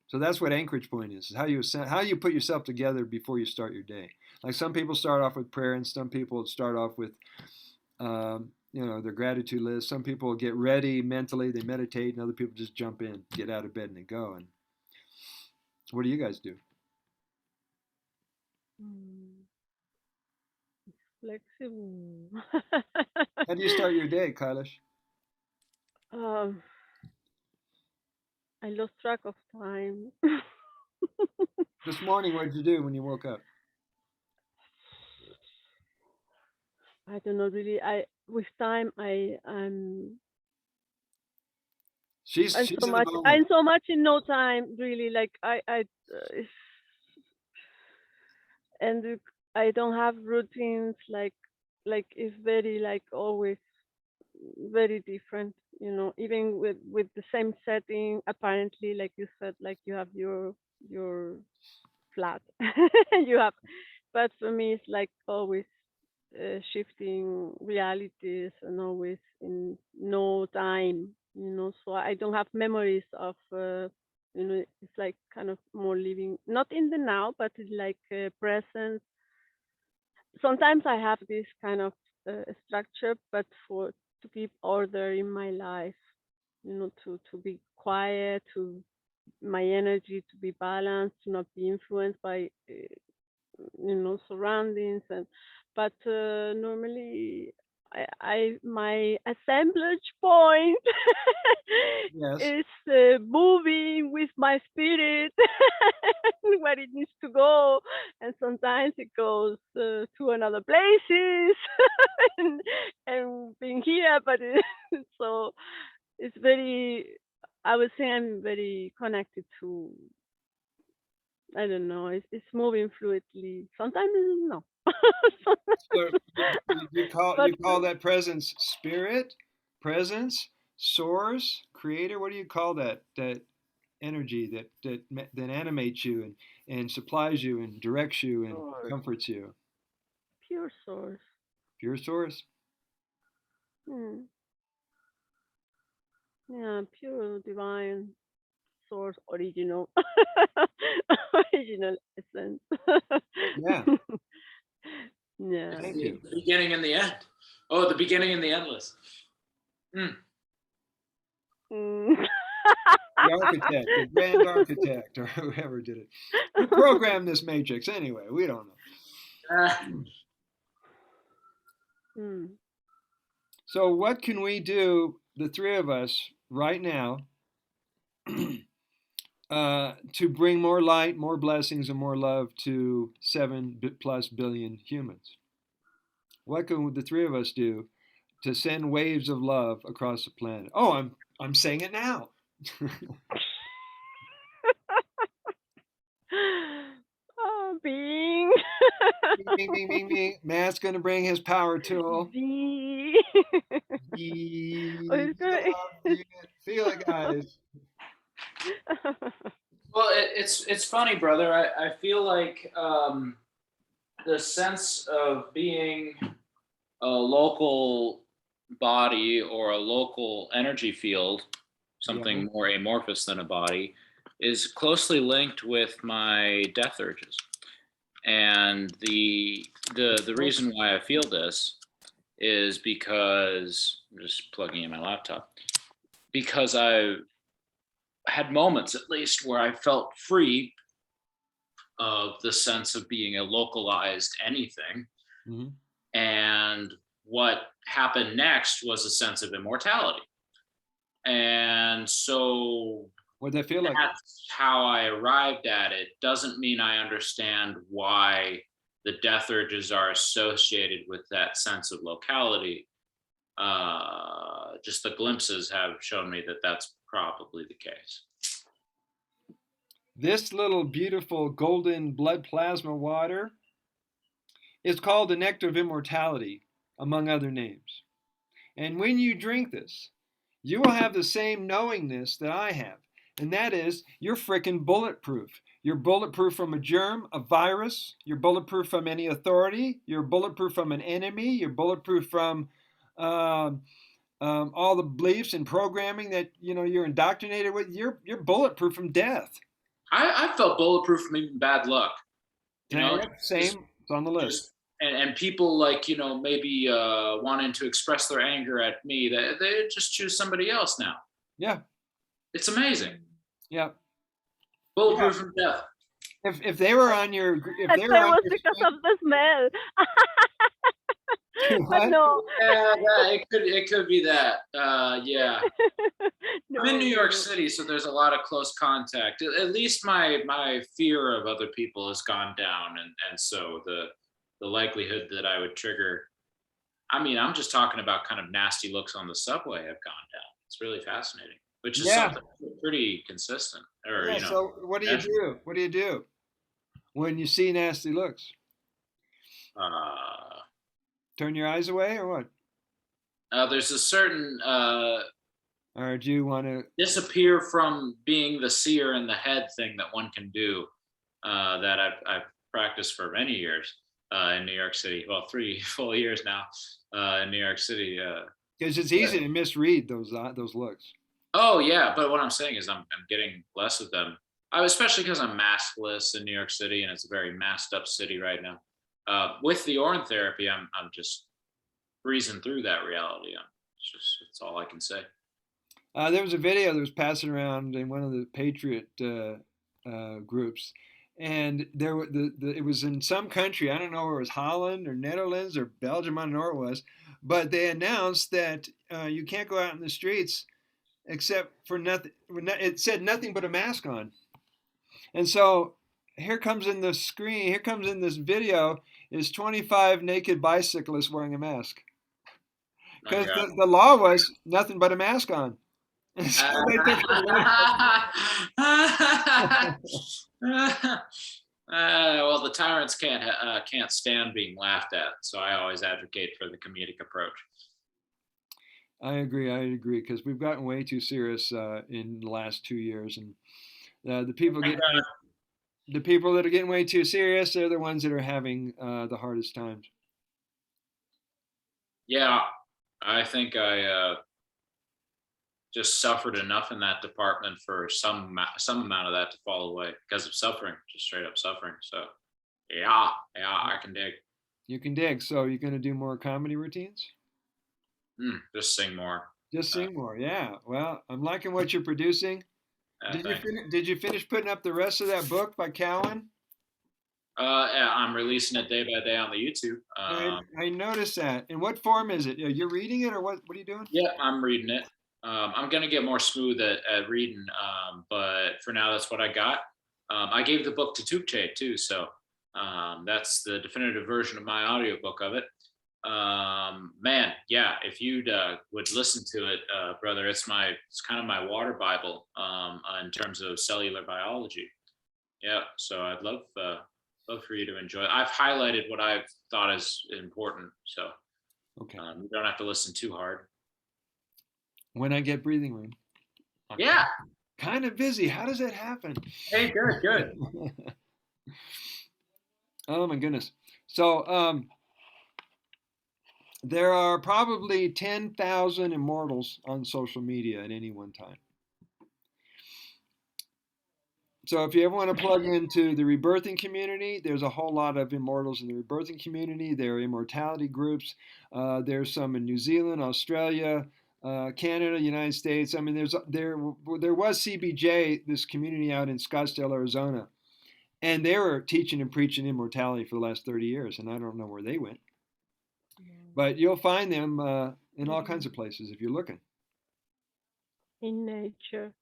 So that's what anchorage point is how you put yourself together before you start your day. Like some people start off with prayer, and some people start off with their gratitude list. Some people get ready mentally, they meditate, and other people just jump in, get out of bed, and they go. And what do you guys do? Mm. Flexible. How do you start your day, Kailash? um, I lost track of time. This morning, what did you do when you woke up? I don't know really. I with time She's I'm she's so in the much moment. in no time really. Like and I don't have routines like it's very like always very different. Even with the same setting. Apparently, like you said, like you have your flat. You have, but for me, it's like always shifting realities and always in no time. So I don't have memories of. It's like kind of more living, not in the now, but it's like present. Sometimes I have this kind of structure, but for to keep order in my life, to be quiet, to my energy to be balanced, to not be influenced by surroundings. And but normally I my assemblage point Yes. is moving with my spirit where it needs to go, and sometimes it goes to another places and being here, but so it's very. I would say I'm very connected to. I don't know. It's moving fluidly. Sometimes no. So you call But you call that presence spirit, presence, source, creator. What do you call that energy that animates you and supplies you and directs you and source, comforts you? pure source. Pure source. Hmm. Yeah, pure divine source, original, original essence. Yeah. Yeah. Thank The you. beginning and the end. Oh, the beginning and the endless. Mm. Mm. The architect, the grand architect, or whoever did it. Who programmed this matrix anyway? We don't Ah, know. Mm. So, what can we do, the three of us, right now, to bring more light, more blessings, and more love to 7+ billion humans? What can the three of us do to send waves of love across the planet? Oh, I'm saying it now. Oh, being. Bing, bing, bing, bing, bing. Matt's going to bring his power tool. Be. Oh, Be it's love, feel it, guys. well, it's funny, brother. I feel like the sense of being a local body or a local energy field, Yeah. something more amorphous than a body, is closely linked with my death urges. And the reason why I feel this is because I'm just plugging in my laptop. Because I had moments at least where I felt free of the sense of being a localized anything. Mm-hmm. And what happened next was a sense of immortality. And so What'd that feel like? that's how I arrived at it. Doesn't mean I understand why the death urges are associated with that sense of locality. Just the glimpses have shown me that that's probably the case. This little beautiful golden blood plasma water is called the nectar of immortality, among other names. And when you drink this, you will have the same knowingness that I have. And that is, you're freaking bulletproof. You're bulletproof from a germ, a virus. You're bulletproof from any authority. You're bulletproof from an enemy. You're bulletproof from all the beliefs and programming that you're indoctrinated with. You're bulletproof from death. I felt bulletproof from even bad luck. Same. It's on the list. And people like maybe wanting to express their anger at me, they just choose somebody else now. Yeah, it's amazing. Yeah, bulletproof from death. If they were on your, if they were on your because of the smell. But no. It could be that. Yeah. No, I'm in New York City, so there's a lot of close contact. At least my fear of other people has gone down, and so the likelihood that I would trigger. I mean, I'm just talking about kind of nasty looks on the subway have gone down. It's really fascinating, which is something pretty consistent. Or so what do you do? What do you do when you see nasty looks? Turn your eyes away, or what? There's a certain. Or do you want to disappear from being the seer in the head thing that one can do? That I've practiced for many years in New York City. Well, 3 full years now in New York City. Because it's easy to misread those looks. Oh yeah, but what I'm saying is I'm getting less of them. Especially because I'm maskless in New York City, and it's a very masked up city right now. With the Orn therapy, I'm just breezing through that reality. It's all I can say. There was a video that was passing around in one of the Patriot groups, and it was in some country. I don't know where it was, Holland or Netherlands or Belgium. I don't know where it was, but they announced that you can't go out in the streets except for nothing. It said nothing but a mask on, and so here comes in the screen. Here comes in this video is 25 naked bicyclists wearing a mask, because the law was nothing but a mask on. So well, the tyrants can't stand being laughed at, so I always advocate for the comedic approach. I agree, because we've gotten way too serious in the last 2 years, and the people that are getting way too serious, they're the ones that are having the hardest times. Yeah, I think I just suffered enough in that department for some amount of that to fall away because of suffering, just straight up suffering. So yeah, I can dig. You can dig. So you're going to do more comedy routines? Just sing more. Just sing more. Yeah. Well, I'm liking what you're producing. Did you finish putting up the rest of that book by Cowan? Yeah, I'm releasing it day by day on the YouTube. I noticed that. In what form is it? You're reading it, or what are you doing? Yeah, I'm reading it. I'm going to get more smooth at reading, but for now, that's what I got. I gave the book to Tukche too, so that's the definitive version of my audiobook of it. Man, yeah, if you'd would listen to it, brother, it's kind of my water Bible in terms of cellular biology. Yeah, so I'd love for you to enjoy it. I've highlighted what I've thought is important, so okay, you don't have to listen too hard. When I get breathing room. Yeah. Kind of busy. How does that happen? Hey, good. Oh my goodness. So there are probably 10,000 immortals on social media at any one time. So if you ever want to plug into the rebirthing community, there's a whole lot of immortals in the rebirthing community. There are immortality groups. There's some in New Zealand, Australia, Canada, United States. I mean, there was CBJ, this community out in Scottsdale, Arizona, and they were teaching and preaching immortality for the last 30 years, and I don't know where they went. But you'll find them in all kinds of places if you're looking. In nature.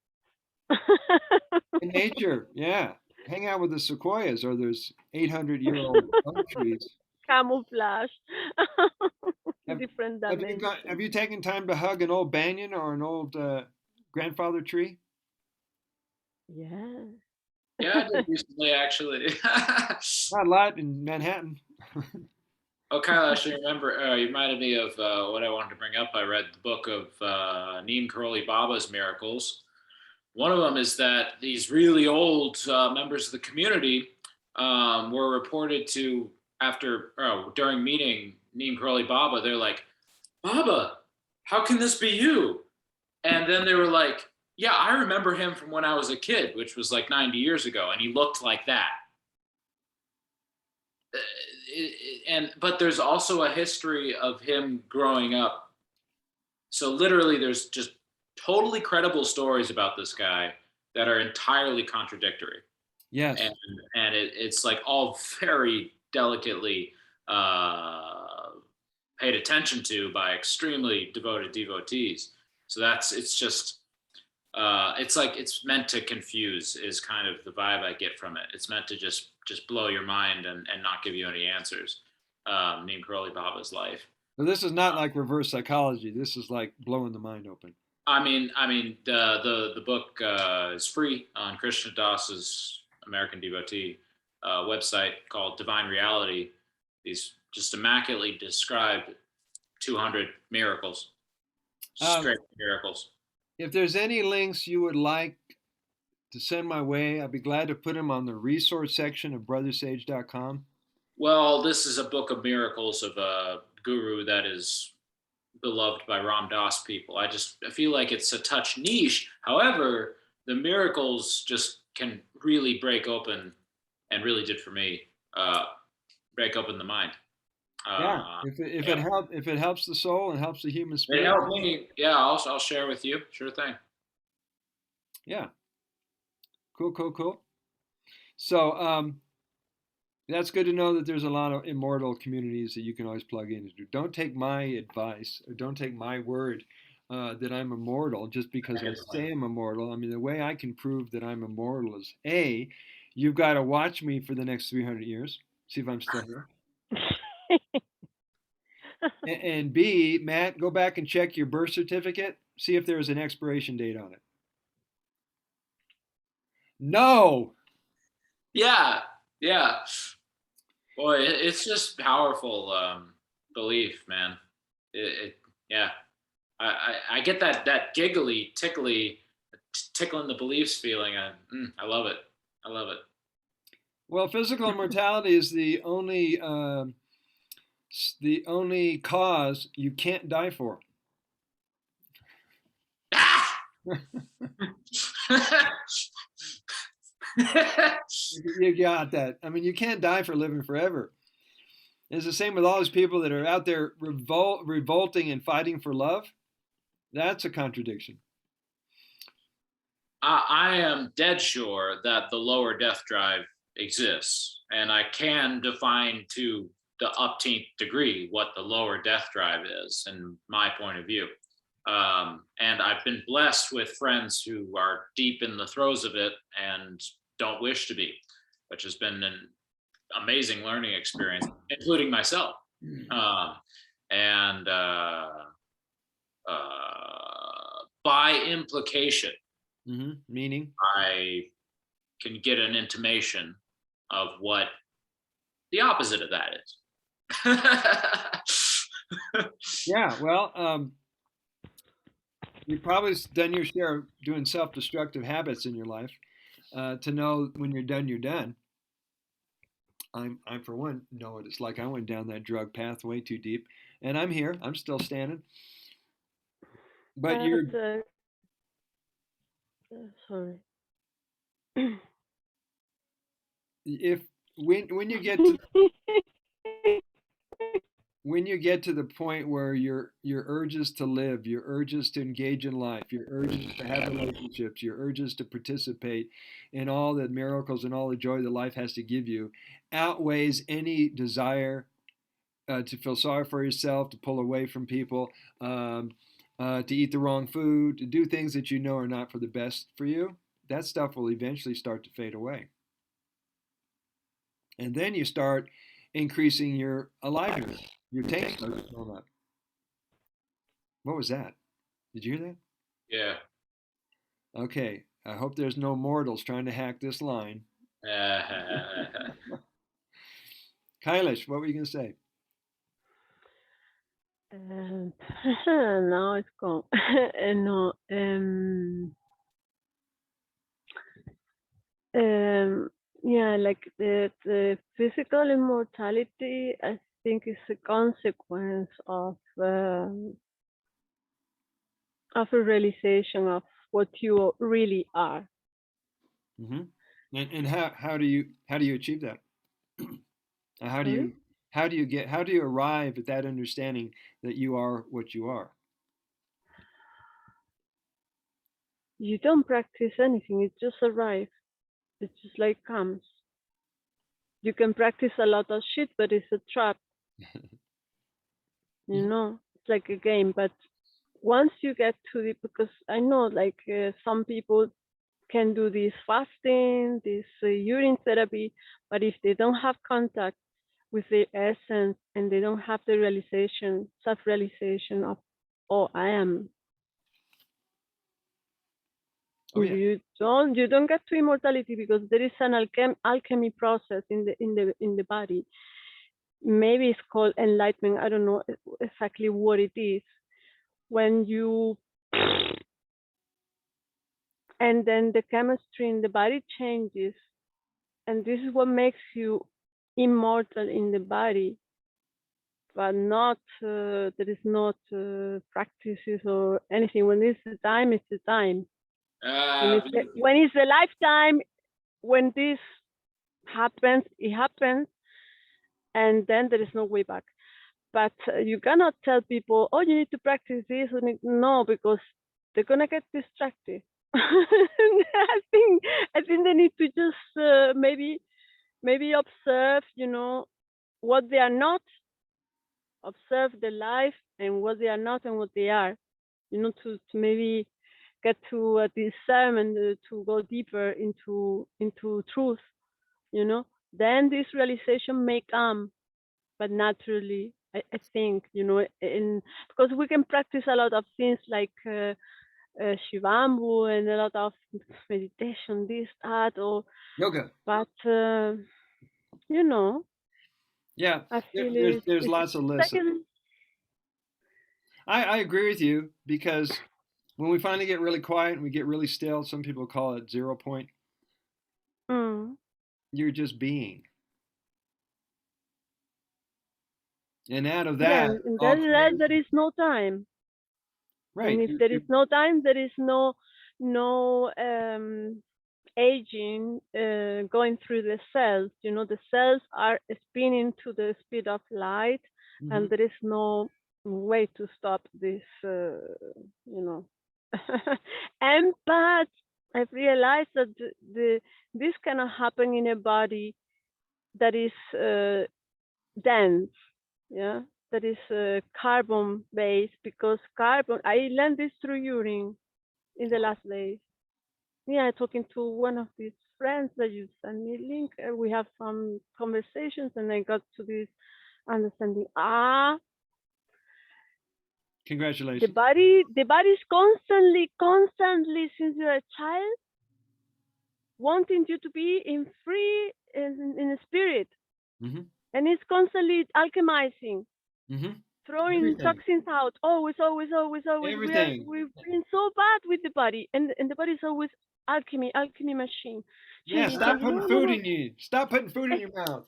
In nature, yeah. Hang out with the sequoias, or there's 800-year-old oak trees. Camouflage. Different dimensions. Have you taken time to hug an old banyan or an old grandfather tree? Yeah. Yeah, I did recently, actually. Not a lot in Manhattan. Oh, Kailash, you remember, you reminded me of what I wanted to bring up. I read the book of Neem Karoli Baba's Miracles. One of them is that these really old members of the community were reported to, during meeting Neem Karoli Baba, they're like, Baba, how can this be you? And then they were like, yeah, I remember him from when I was a kid, which was like 90 years ago, and he looked like that. But there's also a history of him growing up. So literally, there's just totally credible stories about this guy that are entirely contradictory. Yes. And it's like all very delicately paid attention to by extremely devoted devotees. So it's like it's meant to confuse is kind of the vibe I get from it. It's meant to just blow your mind and not give you any answers. Neem Karoli Baba's life. So this is not like reverse psychology. This is like blowing the mind open. I mean, the book is free on Krishna Das's American Devotee website called Divine Reality. These just immaculately described 200 miracles, straight miracles. If there's any links you would like to send my way, I'd be glad to put them on the resource section of brothersage.com. Well, this is a book of miracles of a guru that is beloved by Ram Dass people. I feel like it's a touch niche. However, the miracles just can really break open, and really did for me, break open the mind. If it helps the soul and helps the human spirit. It helped me. Yeah, I'll share with you. Sure thing. Yeah. Cool. So that's good to know that there's a lot of immortal communities that you can always plug into. Don't take my advice or don't take my word that I'm immortal just because I say I'm immortal. I mean, the way I can prove that I'm immortal is A, you've got to watch me for the next 300 years, see if I'm still here. And B, Matt, go back and check your birth certificate, see if there's an expiration date on it. No. Yeah. Boy, it's just powerful belief, man. Yeah. I get that giggly, tickling the beliefs feeling. I love it. Well, physical immortality is the only cause you can't die for. You got that. I mean, you can't die for living forever. It's the same with all these people that are out there revolting and fighting for love. That's a contradiction. I am dead sure that the lower death drive exists, and I can define to the upteenth degree what the lower death drive is, in my point of view. And I've been blessed with friends who are deep in the throes of it and don't wish to be, which has been an amazing learning experience, including myself. And by implication, meaning I can get an intimation of what the opposite of that is. Yeah, well, you've probably done your share of doing self-destructive habits in your life to know when you're done, you're done. I for one know what it's like. I went down that drug path way too deep, and I'm here. I'm still standing. But you're sorry. If when you get to the point where your urges to live, your urges to engage in life, your urges to have relationships, your urges to participate in all the miracles and all the joy that life has to give you outweighs any desire to feel sorry for yourself, to pull away from people, to eat the wrong food, to do things that you know are not for the best for you, that stuff will eventually start to fade away. And then you start increasing your aliveness. Your tank starts to fill up. What was that? Did you hear that? Yeah. Okay. I hope there's no mortals trying to hack this line. Kailash, what were you going to say? Now it's gone. No. Yeah, like the physical immortality, I think is a consequence of a realization of what you really are. Mm-hmm. And how do you achieve that? How do you arrive at that understanding that you are what you are? You don't practice anything; it just arrives. It just like comes. You can practice a lot of shit, but it's a trap. You know, it's like a game. But once you get to the, because I know like some people can do this fasting, this urine therapy, but if they don't have contact with the essence and they don't have the realization, self-realization of, oh, I am. Oh yeah. You don't get to immortality because there is an alchemy process in the body. Maybe it's called enlightenment. I don't know exactly what it is. When you and then the chemistry in the body changes, and this is what makes you immortal in the body, but not there is not practices or anything. When it's the time, it's the time. When it's the lifetime, when this happens, it happens, and then there is no way back. But you cannot tell people, oh, you need to practice this. No, because they're gonna get distracted. I think they need to just maybe observe, what they are not, observe the life and what they are not and what they are, to maybe get to a discernment, to go deeper into truth, then this realization may come, but naturally, I think, because we can practice a lot of things like Shivambu and a lot of meditation, this, that, or yoga, but yeah, I feel there's lots of lists. second. I agree with you, because when we finally get really quiet and we get really still, some people call it 0 point. You're just being. And out of that, there is no time. Right. And if there is no time, there is no aging going through the cells. The cells are spinning to the speed of light, and there is no way to stop this. And but I've realized that this cannot happen in a body that is dense. Yeah, that is carbon based, because carbon, I learned this through urine in the last days. Yeah, talking to one of these friends that you sent me a link, we have some conversations, and I got to this understanding. Congratulations. The body is constantly since you're a child wanting you to be in free in spirit. And it's constantly alchemizing, throwing Everything. toxins out, always. Everything. We've been so bad with the body, and the body is always alchemy machine. Yeah, stop putting food in you. Stop putting food in your mouth.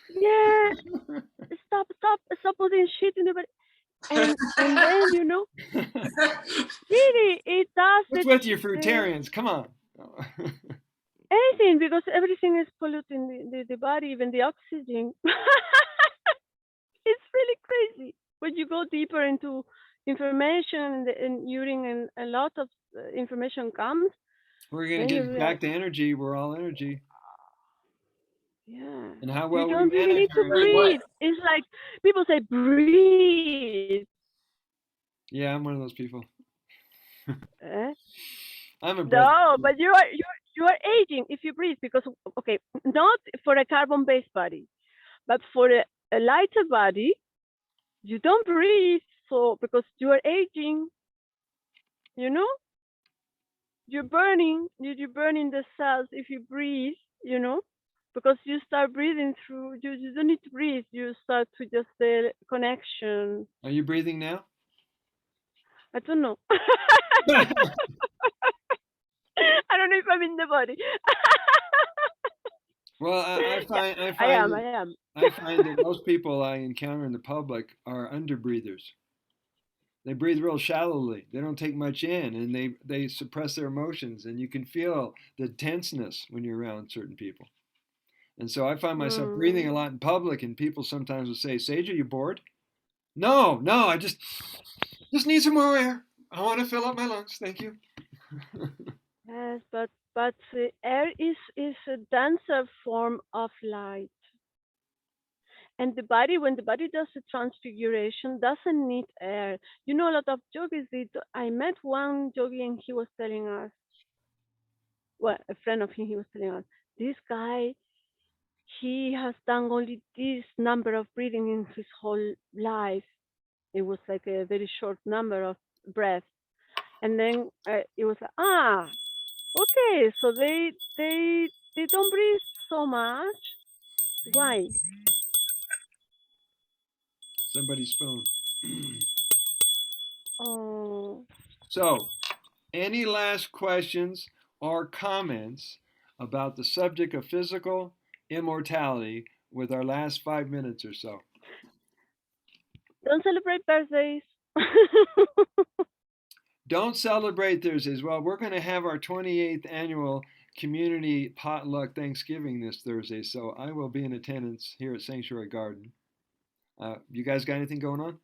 Yeah, stop putting shit in the body. And then really it does. What's with you fruitarians? Come on. Anything, because everything is polluting the body, even the oxygen. It's really crazy. When you go deeper into information and urine, and a lot of information comes. We're going to get back to energy. We're all energy. Yeah. And how well you don't really need to breathe. It's like people say, breathe. Yeah, I'm one of those people. I'm a no, but you are aging if you breathe, because okay, not for a carbon-based body, but for a lighter body, you don't breathe, so because you are aging, you're burning the cells if you breathe, because you start breathing through. You don't need to breathe. You start to just the connection. Are you breathing now? I don't know. I don't know if I'm in the body. Well, I Yeah, find I I find am. I that am. I find that most people I encounter in the public are underbreathers. They breathe real shallowly. They don't take much in, and they suppress their emotions, and you can feel the tenseness when you're around certain people. And so I find myself breathing a Mm. lot in public, and people sometimes will say, "Sage, are you bored?" No, no, I just need some more air. I want to fill up my lungs. Thank you. Yes, but air is a denser form of light, and the body, when the body does the transfiguration, doesn't need air. You know, a lot of yogis did. I met one yogi, and he was telling us, well, a friend of him, he was telling us, this guy, he has done only this number of breathing in his whole life. It was like a very short number of breaths, and then it was like, okay, so they don't breathe so much. Why? Somebody's phone. Oh, So, any last questions or comments about the subject of physical immortality with our last 5 minutes or so? don't celebrate birthdays. Don't celebrate Thursdays. Well, we're going to have our 28th annual community potluck Thanksgiving this Thursday, so I will be in attendance here at Sanctuary Garden. You guys got anything going on?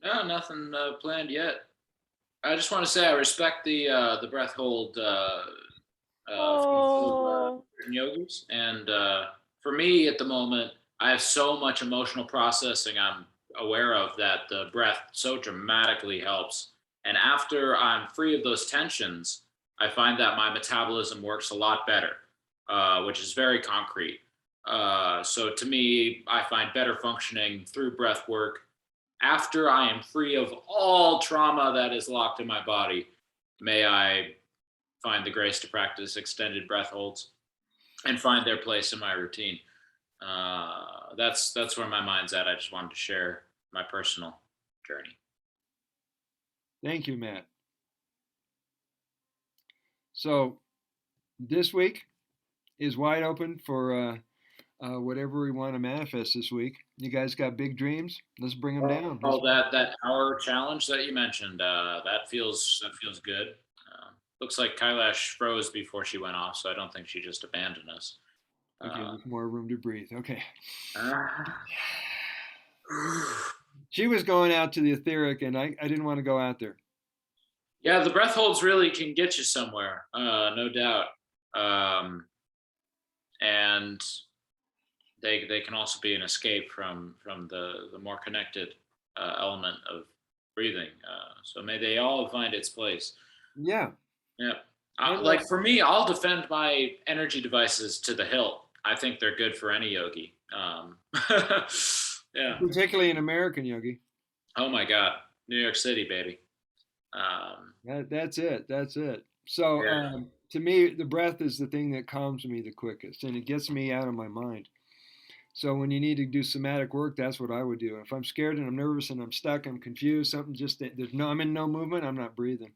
No, nothing planned yet. I just want to say I respect the breath hold from Oh, yogis, and for me at the moment, I have so much emotional processing I'm aware of that the breath so dramatically helps. And after I'm free of those tensions, I find that my metabolism works a lot better, which is very concrete. So to me, I find better functioning through breath work after I am free of all trauma that is locked in my body. May I find the grace to practice extended breath holds and find their place in my routine. That's where my mind's at. I just wanted to share my personal journey. Thank you, Matt. So, this week is wide open for whatever we want to manifest this week. You guys got big dreams? Let's bring them down. Oh, that hour challenge that you mentioned, that feels good. Looks like Kailash froze before she went off, so I don't think she just abandoned us. Okay, there's more room to breathe. Okay. Uh, She was going out to the etheric, and I didn't want to go out there. yeah, the breath holds really can get you somewhere, no doubt. And they can also be an escape from the more connected element of breathing. So may they all find its place. Yeah. Yeah. Like for me, I'll defend my energy devices to the hilt. I think they're good for any yogi. Yeah. Particularly an American yogi. Oh my God, New York City, baby. That's it. That's it. So Yeah. to me, the breath is the thing that calms me the quickest, and it gets me out of my mind. So when you need to do somatic work, that's what I would do. If I'm scared and I'm nervous and I'm stuck, I'm confused, something just there's no, I'm in no movement, I'm not breathing.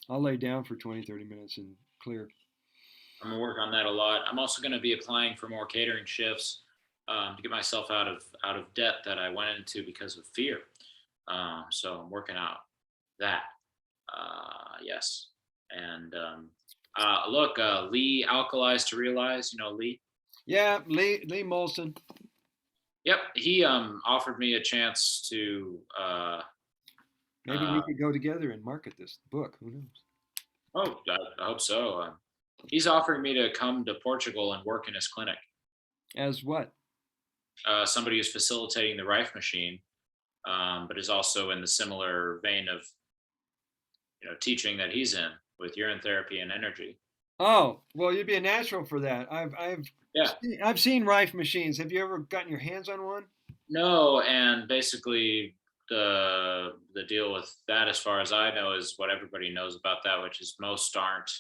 I'll lay down for 20, 30 minutes and clear. I'm gonna work on that a lot. I'm also gonna be applying for more catering shifts to get myself out of debt that I went into because of fear. So I'm working out that. Yes, and look, Lee alkalized to realize. You know Lee. Yeah, Lee Molson. Yep, he offered me a chance to. Maybe we could go together and market this book. Who knows? Oh, I hope so. He's offering me to come to Portugal and work in his clinic. As what? Somebody who's facilitating the Rife machine, but is also in the similar vein of teaching that he's in with urine therapy and energy. Oh, well, you'd be a natural for that. Yeah. I've seen Rife machines. Have you ever gotten your hands on one? No, and basically the deal with that, as far as I know, is what everybody knows about that, which is most aren't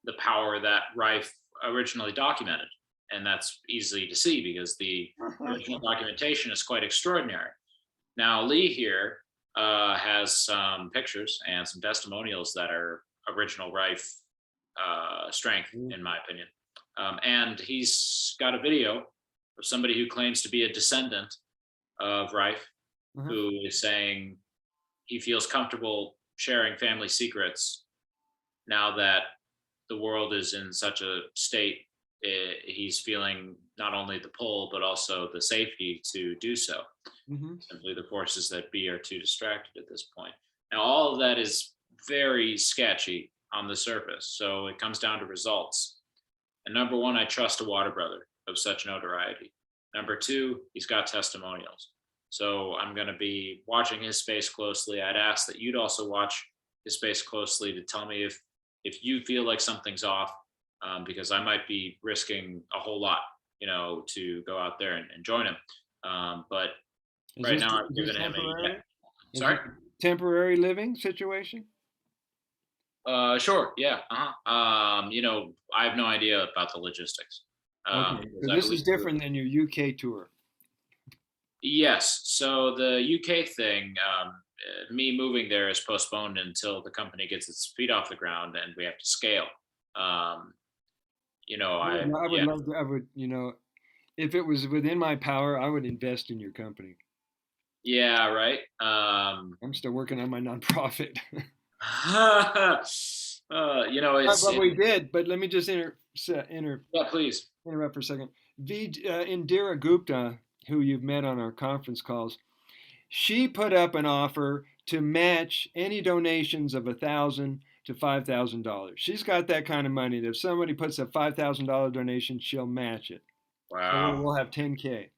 the power that Rife originally documented. and that's easily to see because the original documentation is quite extraordinary. Now, Lee here has some pictures and some testimonials that are original Rife strength, in my opinion. And he's got a video of somebody who claims to be a descendant of Rife, who is saying he feels comfortable sharing family secrets now that the world is in such a state. He's feeling not only the pull, but also the safety to do so. Simply the forces that be are too distracted at this point. Now, all of that is very sketchy on the surface. So it comes down to results. And number one, I trust a water brother of such notoriety. Number two, he's got testimonials. So I'm going to be watching his space closely. I'd ask that you'd also watch his space closely to tell me if you feel like something's off, because I might be risking a whole lot, to go out there and join him. But right now, I've given him sorry? Temporary living situation? Sure. Yeah. I have no idea about the logistics. Okay. So this is different than your UK tour. Yes. So the UK thing, me moving there is postponed until the company gets its feet off the ground and we have to scale. I would love to, if it was within my power, I would invest in your company. Yeah, right. I'm still working on my nonprofit. We did, but let me just yeah, please interrupt for a second. Indira Gupta, who you've met on our conference calls, she put up an offer to match any donations of $1,000 to $5,000. She's got that kind of money that if somebody puts a $5,000 donation, she'll match it. Wow. So we'll have 10K.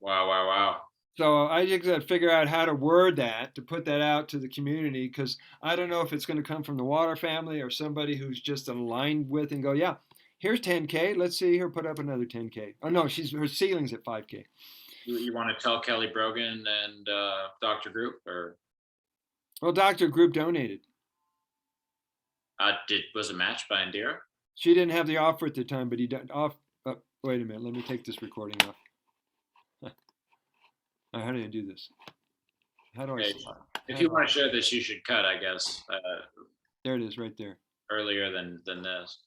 Wow. So I just got to figure out how to word that, to put that out to the community, because I don't know if it's going to come from the Water family or somebody who's just aligned with and go, yeah, here's 10K. Let's see her put up another 10K. Oh, no, her ceiling's at 5K. You want to tell Kelly Brogan and Dr. Group? Or? Well, Dr. Group donated. Was it matched by Indira? She didn't have the offer at the time, but he did off. Wait a minute. Let me take this recording off. How do I do this? How do I? If you want to share this, you should cut, I guess. There it is, right there. Earlier than this.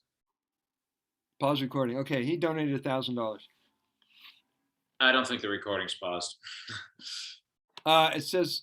Pause recording. Okay, he donated $1,000. I don't think the recording's paused. It says